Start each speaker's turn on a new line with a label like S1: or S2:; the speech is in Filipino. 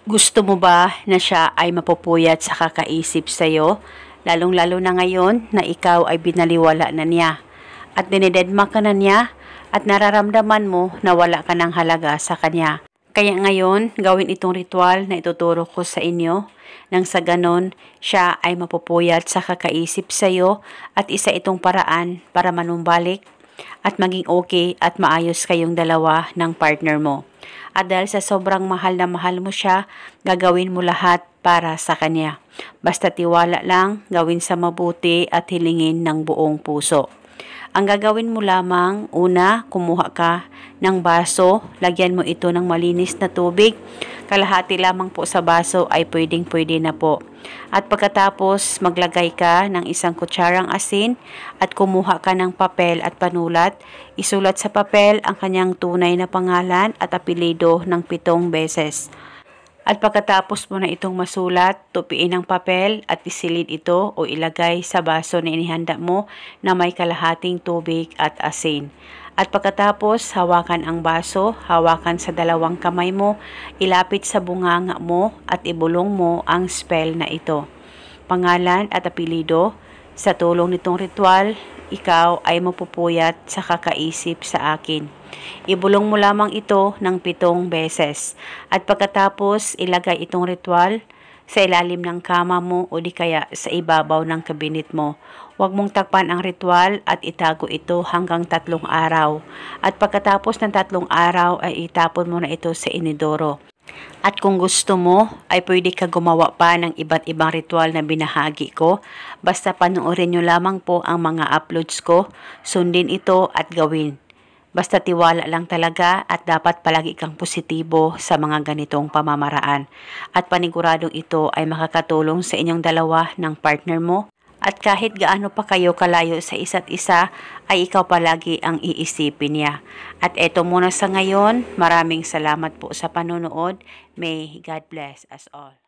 S1: Gusto mo ba na siya ay mapupuyat sa kakaisip sa'yo? Lalong-lalo na ngayon na ikaw ay binaliwala na niya. At dinidedma ka na niya at nararamdaman mo na wala ka ng halaga sa kanya. Kaya ngayon, gawin itong ritual na ituturo ko sa inyo. Nang sa ganon, siya ay mapupuyat sa kakaisip sa'yo at isa itong paraan para manumbalik at maging okay at maayos kayong dalawa ng partner mo. At dahil sa sobrang mahal na mahal mo siya, gagawin mo lahat para sa kanya. Basta tiwala lang, gawin sa mabuti at hilingin ng buong puso. Ang gagawin mo lamang, una, kumuha ka ng baso, lagyan mo ito ng malinis na tubig. Kalahati lamang po sa baso ay pwedeng-pwede na po. At pagkatapos, maglagay ka ng isang kutsarang asin at kumuha ka ng papel at panulat. Isulat sa papel ang kanyang tunay na pangalan at apelyido ng 7 beses. At pagkatapos mo na itong masulat, tupiin ang papel at isilid ito o ilagay sa baso na inihanda mo na may kalahating tubig at asin. At pagkatapos, hawakan ang baso, hawakan sa 2 kamay mo, ilapit sa bunganga mo at ibulong mo ang spell na ito. Pangalan at apelyido, sa tulong nitong ritual, ikaw ay mapupuyat sa kakaisip sa akin. Ibulong mo lamang ito ng 7 beses. At pagkatapos, ilagay itong ritual sa ilalim ng kama mo o di kaya sa ibabaw ng kabinet mo. Huwag mong takpan ang ritual at itago ito hanggang 3 araw. At pagkatapos ng 3 araw ay itapon mo na ito sa inidoro. At kung gusto mo, ay pwede ka gumawa pa ng iba't ibang ritual na binahagi ko. Basta panoorin nyo lamang po ang mga uploads ko, sundin ito at gawin. Basta tiwala lang talaga at dapat palagi kang positibo sa mga ganitong pamamaraan. At paniguradong ito ay makakatulong sa inyong dalawa ng partner mo. At kahit gaano pa kayo kalayo sa isa't isa, ay ikaw palagi ang iisipin niya. At eto muna sa ngayon, maraming salamat po sa panonood. May God bless us all.